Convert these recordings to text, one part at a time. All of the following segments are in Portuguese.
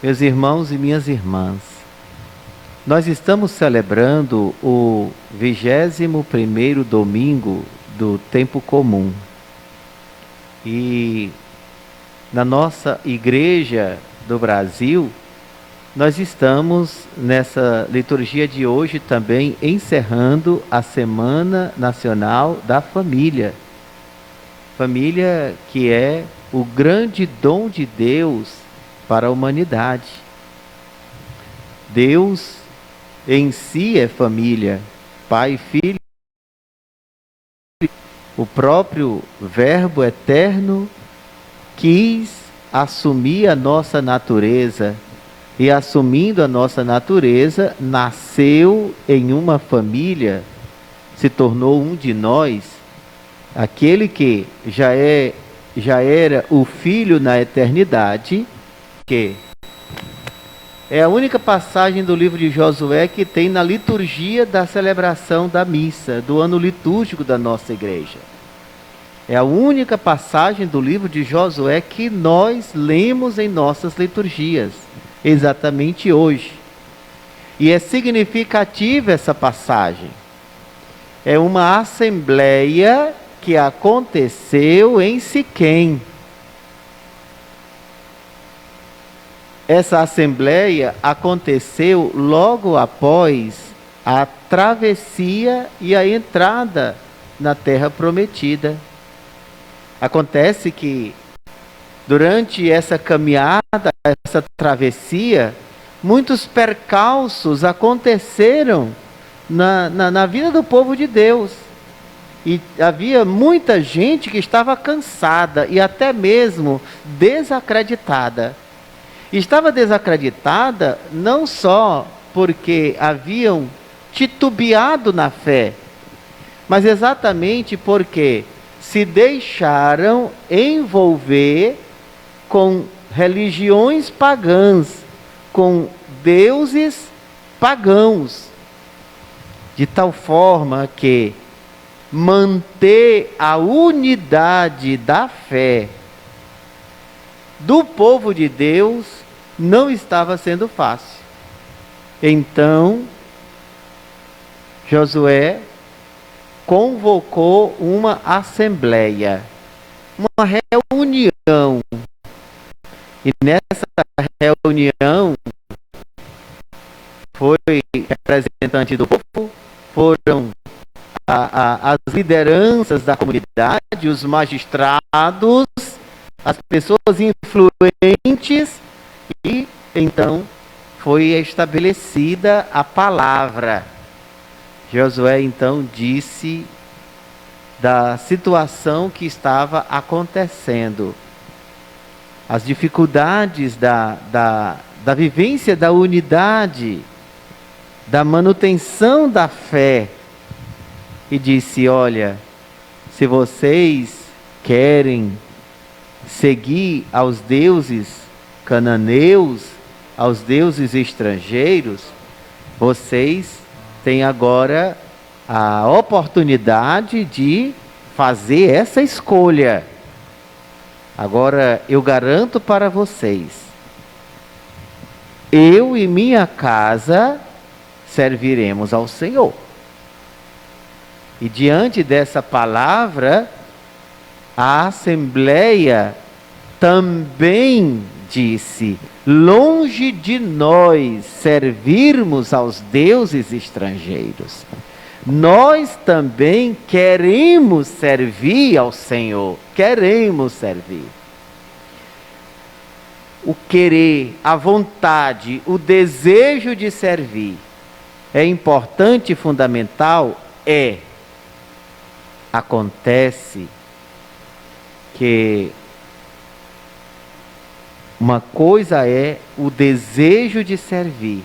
Meus irmãos e minhas irmãs, nós estamos celebrando o 21º domingo do tempo comum. E na nossa igreja do Brasil, nós estamos nessa liturgia de hoje também encerrando a Semana Nacional da Família. Família que é o grande dom de Deus para a humanidade. Deus em si é família, pai e filho. O próprio Verbo eterno quis assumir a nossa natureza e, assumindo a nossa natureza, nasceu em uma família, se tornou um de nós, aquele que já era o Filho na eternidade, que é a única passagem do livro de Josué que tem na liturgia da celebração da missa, do ano litúrgico da nossa igreja. É a única passagem do livro de Josué que nós lemos em nossas liturgias, exatamente hoje. E é significativa essa passagem. É uma assembleia que aconteceu em Siquém. Essa assembleia aconteceu logo após a travessia e a entrada na Terra Prometida. Acontece que durante essa caminhada, essa travessia, muitos percalços aconteceram na vida do povo de Deus. E havia muita gente que estava cansada e até mesmo desacreditada. Estava desacreditada não só porque haviam titubeado na fé, mas exatamente porque se deixaram envolver com religiões pagãs, com deuses pagãos, de tal forma que manter a unidade da fé do povo de Deus não estava sendo fácil. Então, Josué convocou uma assembleia, uma reunião. E nessa reunião foi representante do povo, foram as lideranças da comunidade, os magistrados, as pessoas influentes, e então foi estabelecida a palavra. Josué então disse da situação que estava acontecendo, as dificuldades da vivência da unidade, da manutenção da fé, e disse: olha, se vocês querem seguir aos deuses cananeus, aos deuses estrangeiros, vocês têm agora a oportunidade de fazer essa escolha. Agora eu garanto para vocês, eu e minha casa serviremos ao Senhor. E diante dessa palavra, a assembleia também disse: longe de nós servirmos aos deuses estrangeiros, nós também queremos servir ao Senhor, queremos servir. O querer, a vontade, o desejo de servir é importante e fundamental? É. Acontece que uma coisa é o desejo de servir,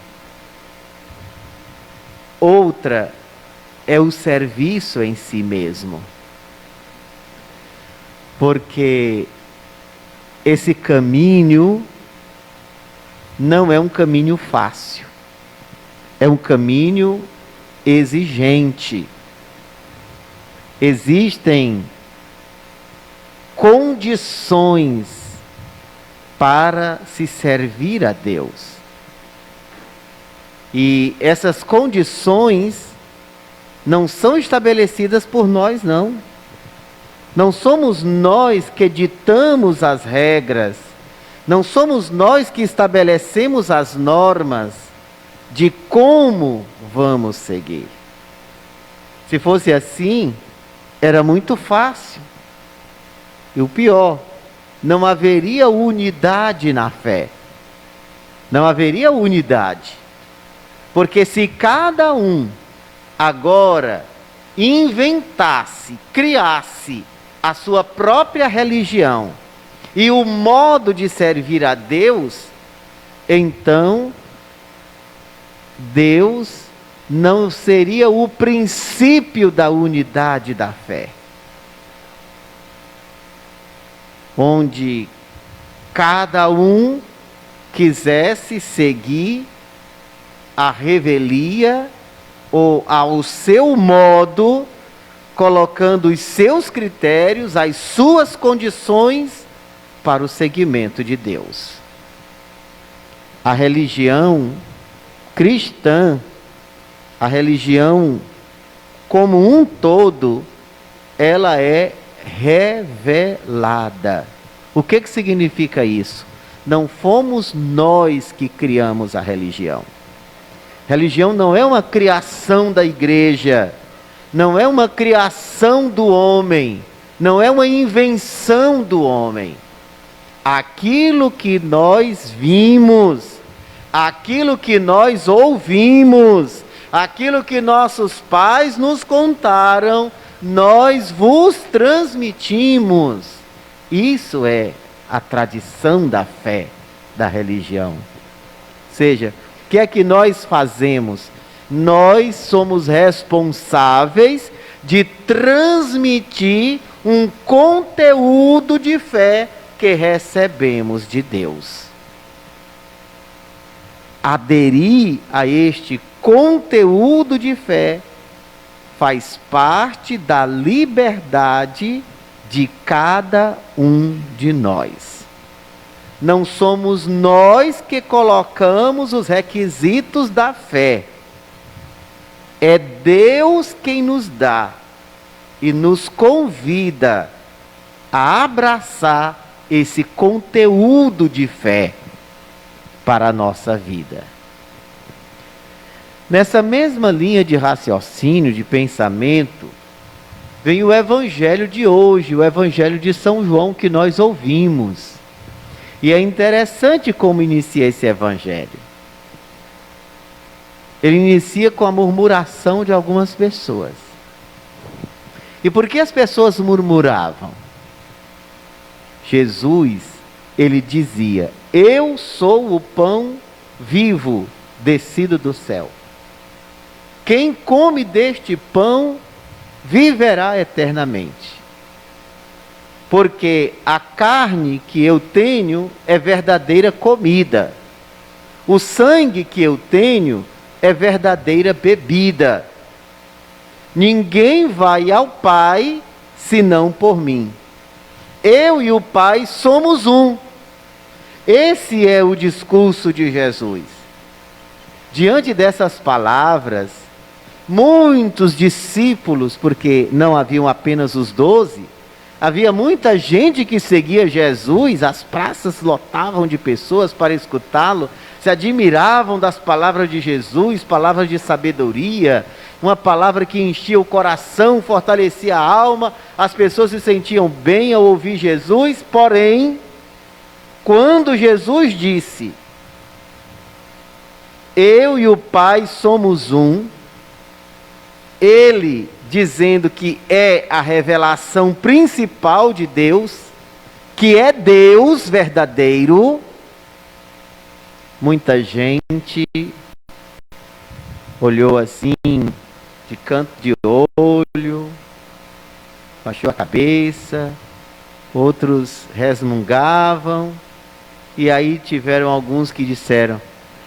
outra é o serviço em si mesmo. Porque esse caminho não é um caminho fácil, é um caminho exigente. Existem condições para se servir a Deus. E essas condições não são estabelecidas por nós, não. Não somos nós que ditamos as regras, não somos nós que estabelecemos as normas de como vamos seguir. Se fosse assim, era muito fácil. E o pior, não haveria unidade na fé. Não haveria unidade. Porque se cada um agora inventasse, criasse a sua própria religião e o modo de servir a Deus, então Deus não seria o princípio da unidade da fé, onde cada um quisesse seguir a revelia ou ao seu modo, colocando os seus critérios, as suas condições para o seguimento de Deus. A religião cristã, a religião como um todo, ela é revelada. O que significa isso? Não fomos nós que criamos a religião. Religião não é uma criação da igreja, não é uma criação do homem, não é uma invenção do homem. Aquilo que nós vimos, aquilo que nós ouvimos, aquilo que nossos pais nos contaram, nós vos transmitimos. Isso é a tradição da fé, da religião. Ou seja, o que é que nós fazemos? Nós somos responsáveis de transmitir um conteúdo de fé que recebemos de Deus. Aderir a este conteúdo de fé faz parte da liberdade de cada um de nós. Não somos nós que colocamos os requisitos da fé. É Deus quem nos dá e nos convida a abraçar esse conteúdo de fé para a nossa vida. Nessa mesma linha de raciocínio, de pensamento, vem o evangelho de hoje, o evangelho de São João que nós ouvimos. E é interessante como inicia esse evangelho. Ele inicia com a murmuração de algumas pessoas. E por que as pessoas murmuravam? Jesus, ele dizia: eu sou o pão vivo descido do céu. Quem come deste pão viverá eternamente. Porque a carne que eu tenho é verdadeira comida. O sangue que eu tenho é verdadeira bebida. Ninguém vai ao Pai senão por mim. Eu e o Pai somos um. Esse é o discurso de Jesus. Diante dessas palavras, muitos discípulos, porque não haviam apenas os 12, havia muita gente que seguia Jesus, as praças lotavam de pessoas para escutá-lo, se admiravam das palavras de Jesus, palavras de sabedoria, uma palavra que enchia o coração, fortalecia a alma, as pessoas se sentiam bem ao ouvir Jesus. Porém, quando Jesus disse: eu e o Pai somos um, ele dizendo que é a revelação principal de Deus, que é Deus verdadeiro, muita gente olhou assim, de canto de olho, baixou a cabeça, outros resmungavam, e aí tiveram alguns que disseram: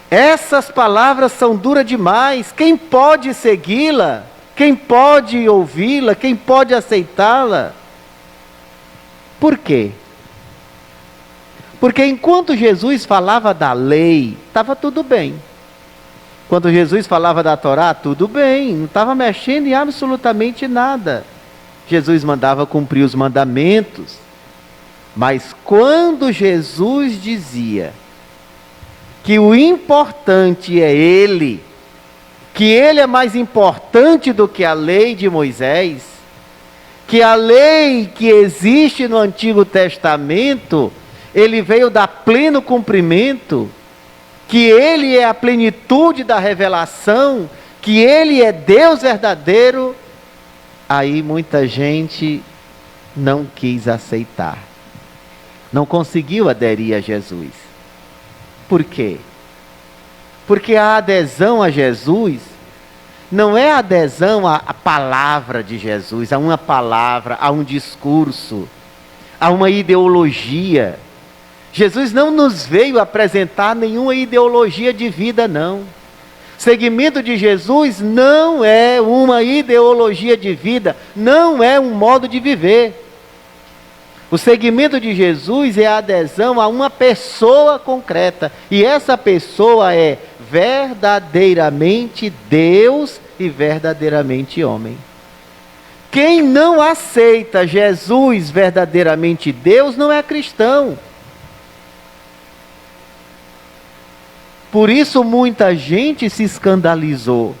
essas palavras são duras demais, quem pode segui-la? Quem pode ouvi-la? Quem pode aceitá-la? Por quê? Porque enquanto Jesus falava da lei, estava tudo bem. Quando Jesus falava da Torá, tudo bem, não estava mexendo em absolutamente nada. Jesus mandava cumprir os mandamentos. Mas quando Jesus dizia que o importante é Ele, que Ele é mais importante do que a lei de Moisés, que a lei que existe no Antigo Testamento, Ele veio dar pleno cumprimento, que Ele é a plenitude da revelação, que Ele é Deus verdadeiro, aí muita gente não quis aceitar. Não conseguiu aderir a Jesus. Por quê? Porque a adesão a Jesus não é adesão à palavra de Jesus, a uma palavra, a um discurso, a uma ideologia. Jesus não nos veio apresentar nenhuma ideologia de vida, não. Seguimento de Jesus não é uma ideologia de vida, não é um modo de viver. O seguimento de Jesus é a adesão a uma pessoa concreta. E essa pessoa é verdadeiramente Deus e verdadeiramente homem. Quem não aceita Jesus verdadeiramente Deus não é cristão. Por isso muita gente se escandalizou.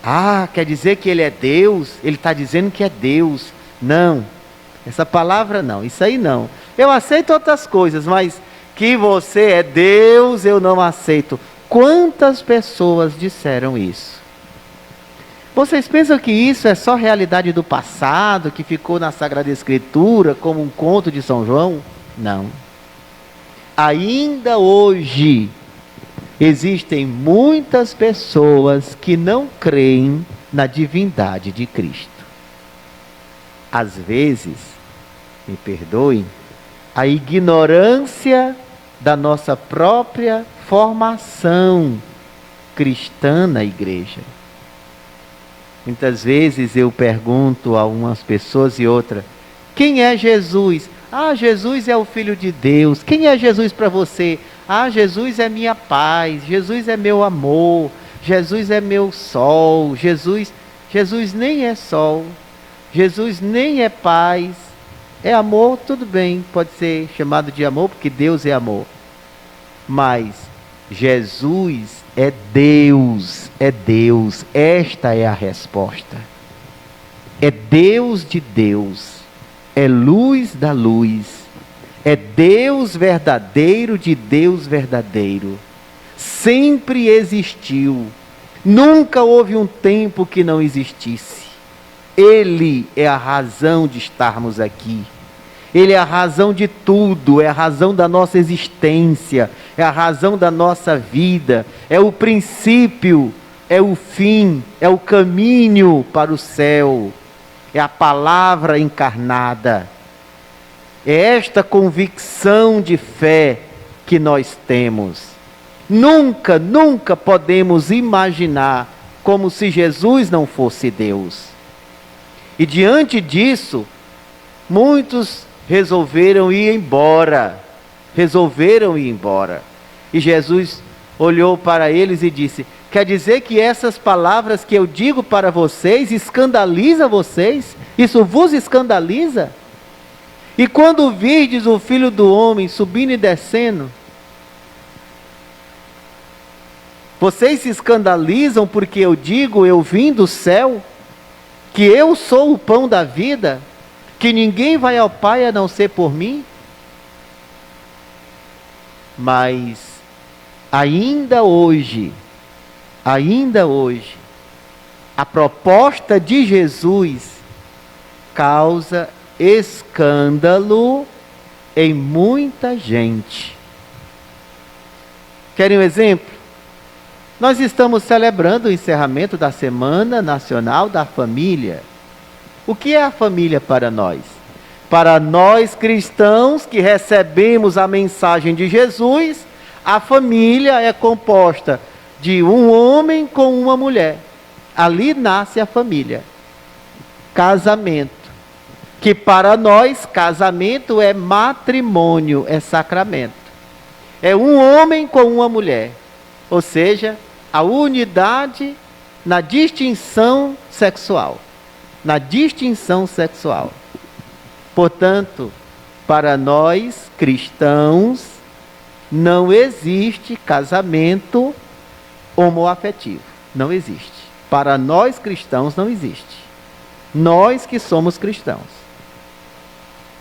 Ah, quer dizer que ele é Deus? Ele está dizendo que é Deus. Não, essa palavra não, isso aí não. Eu aceito outras coisas, mas que você é Deus, eu não aceito. Quantas pessoas disseram isso? Vocês pensam que isso é só realidade do passado, que ficou na Sagrada Escritura, como um conto de São João? Não. Ainda hoje, existem muitas pessoas que não creem na divindade de Cristo. Às vezes, me perdoem, a ignorância da nossa própria formação cristã na igreja. Muitas vezes eu pergunto a umas pessoas e outras: quem é Jesus? Ah, Jesus é o Filho de Deus. Quem é Jesus para você? Ah, Jesus é minha paz, Jesus é meu amor, Jesus é meu sol, Jesus nem é sol, Jesus nem é paz, é amor, tudo bem, pode ser chamado de amor, porque Deus é amor. Mas Jesus é Deus, esta é a resposta. É Deus de Deus, é luz da luz, é Deus verdadeiro de Deus verdadeiro. Sempre existiu, nunca houve um tempo que não existisse. Ele é a razão de estarmos aqui. Ele é a razão de tudo, é a razão da nossa existência, é a razão da nossa vida, é o princípio, é o fim, é o caminho para o céu, é a palavra encarnada. É esta convicção de fé que nós temos. Nunca, nunca podemos imaginar como se Jesus não fosse Deus. E diante disso, muitos resolveram ir embora. E Jesus olhou para eles e disse: quer dizer que essas palavras que eu digo para vocês escandaliza vocês? Isso vos escandaliza? E quando virdes o Filho do Homem subindo e descendo, vocês se escandalizam porque eu digo, eu vim do céu, que eu sou o pão da vida, que ninguém vai ao Pai a não ser por mim? Mas ainda hoje, a proposta de Jesus causa escândalo em muita gente. Querem um exemplo? Nós estamos celebrando o encerramento da Semana Nacional da Família. O que é a família para nós? Para nós cristãos que recebemos a mensagem de Jesus, a família é composta de um homem com uma mulher. Ali nasce a família. Casamento. que para nós casamento é matrimônio, é sacramento. É um homem com uma mulher, ou seja, a unidade na distinção sexual. Na distinção sexual. Portanto, para nós cristãos, não existe casamento homoafetivo. Não existe. Para nós cristãos não existe. Nós que somos cristãos.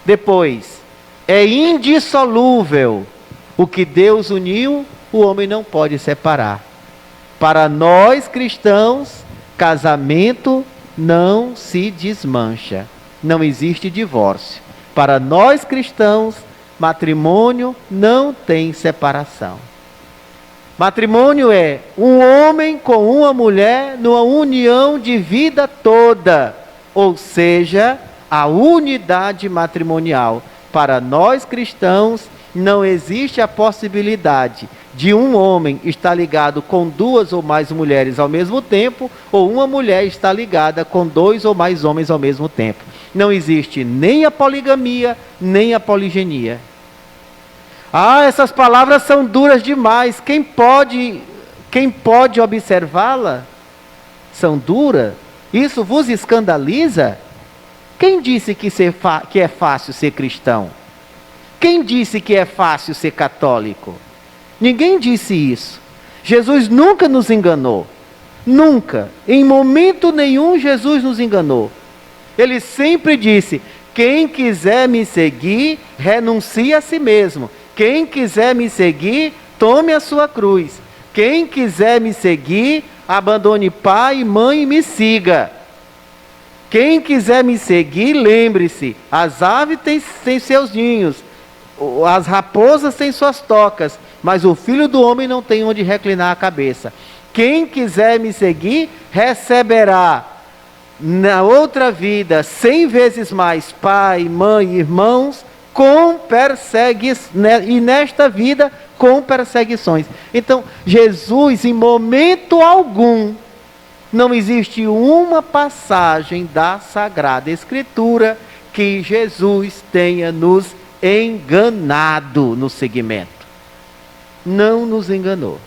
Depois, é indissolúvel. O que Deus uniu, o homem não pode separar. Para nós cristãos, casamento não se desmancha. Não existe divórcio. Para nós cristãos, matrimônio não tem separação. Matrimônio é um homem com uma mulher numa união de vida toda. Ou seja, a unidade matrimonial. Para nós cristãos, não existe a possibilidade de um homem estar ligado com duas ou mais mulheres ao mesmo tempo, ou uma mulher estar ligada com dois ou mais homens ao mesmo tempo. Não existe nem a poligamia, nem a poligenia. Ah, essas palavras são duras demais. Quem pode observá-la? São duras? Isso vos escandaliza? Quem disse que é fácil ser cristão? Quem disse que é fácil ser católico? Ninguém disse isso. Jesus nunca nos enganou. Nunca. Em momento nenhum Jesus nos enganou. Ele sempre disse: quem quiser me seguir, renuncie a si mesmo. Quem quiser me seguir, tome a sua cruz. Quem quiser me seguir, abandone pai e mãe e me siga. Quem quiser me seguir, lembre-se, as aves têm seus ninhos, as raposas têm suas tocas, mas o Filho do Homem não tem onde reclinar a cabeça. Quem quiser me seguir, receberá na outra vida 100 vezes mais pai, mãe, irmãos, com e nesta vida com perseguições. Então, Jesus, em momento algum, não existe uma passagem da Sagrada Escritura que Jesus tenha nos enganado no segmento. Não nos enganou.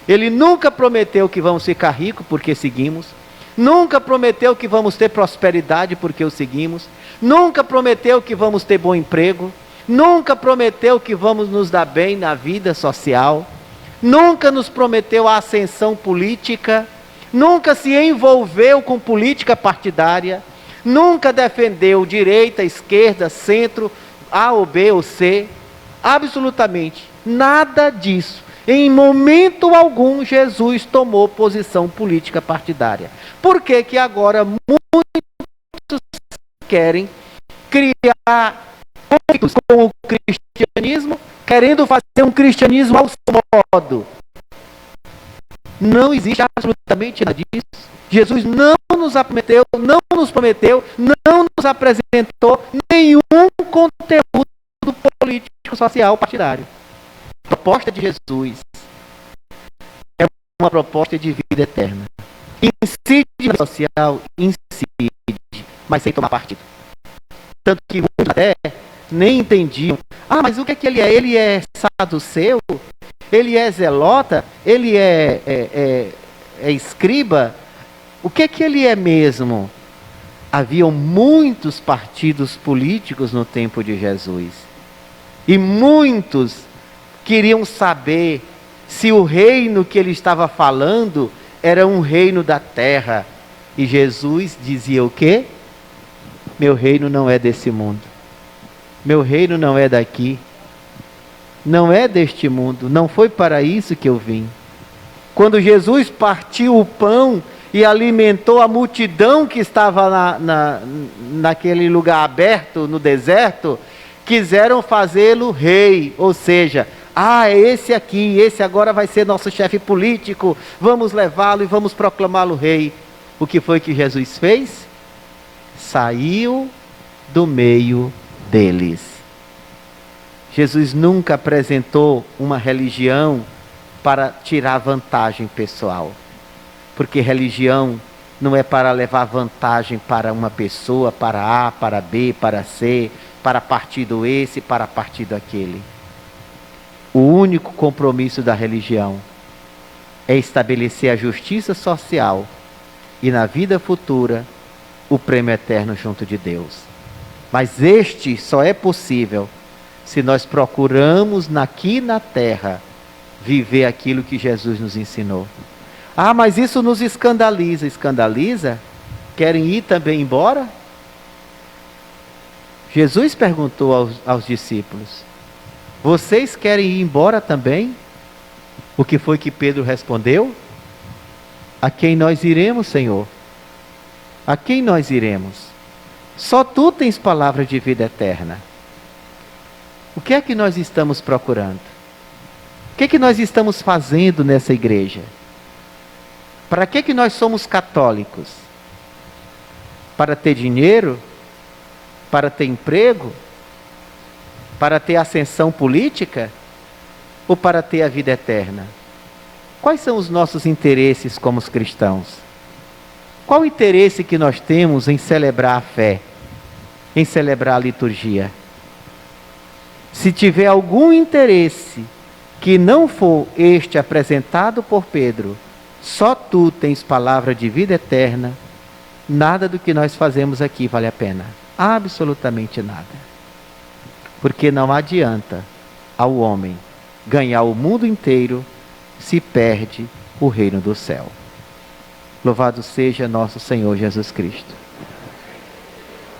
Ele nunca prometeu que vamos ficar ricos porque seguimos. Nunca prometeu que vamos ter prosperidade porque o seguimos. Nunca prometeu que vamos ter bom emprego. Nunca prometeu que vamos nos dar bem na vida social. Nunca nos prometeu a ascensão política. Nunca se envolveu com política partidária. Nunca defendeu direita, esquerda, centro, A ou B ou C. Absolutamente nada disso. Em momento algum, Jesus tomou posição política partidária. Por que que agora muitos querem criar conflitos com o cristianismo, querendo fazer um cristianismo ao seu modo? Não existe absolutamente nada disso. Jesus não nos prometeu, não nos apresentou nenhum conteúdo político, social, partidário. A proposta de Jesus é uma proposta de vida eterna. Incide na social, incide, mas sem tomar partido. Tanto que muitos até nem entendiam. Ah, mas o que é que ele é? Ele é saduceu? Ele é zelota? Ele é escriba? O que é que ele é mesmo? Haviam muitos partidos políticos no tempo de Jesus. E muitos queriam saber se o reino que ele estava falando era um reino da terra. E Jesus dizia o quê? Meu reino não é desse mundo. Meu reino não é daqui. Não é deste mundo. Não foi para isso que eu vim. Quando Jesus partiu o pão e alimentou a multidão que estava naquele lugar aberto, no deserto, quiseram fazê-lo rei, ou seja, é esse aqui, esse agora vai ser nosso chefe político, vamos levá-lo e vamos proclamá-lo rei. O que foi que Jesus fez? Saiu do meio deles. Jesus nunca apresentou uma religião para tirar vantagem pessoal, porque religião não é para levar vantagem para uma pessoa, para A, para B, para C, para partido esse, para partido aquele. O único compromisso da religião é estabelecer a justiça social e na vida futura o prêmio eterno junto de Deus. Mas este só é possível se nós procuramos aqui na terra viver aquilo que Jesus nos ensinou. Ah, mas isso nos escandaliza. Escandaliza? Querem ir também embora? Jesus perguntou aos discípulos: vocês querem ir embora também? O que foi que Pedro respondeu? A quem nós iremos, Senhor? A quem nós iremos? Só tu tens palavra de vida eterna. O que é que nós estamos procurando? O que é que nós estamos fazendo nessa igreja? Para que nós somos católicos? Para ter dinheiro? Para ter emprego? Para ter ascensão política? Ou para ter a vida eterna? Quais são os nossos interesses como os cristãos? Qual o interesse que nós temos em celebrar a fé? Em celebrar a liturgia? Se tiver algum interesse que não for este apresentado por Pedro, só tu tens palavra de vida eterna, nada do que nós fazemos aqui vale a pena. Absolutamente nada. Porque não adianta ao homem ganhar o mundo inteiro se perde o reino do céu. Louvado seja nosso Senhor Jesus Cristo.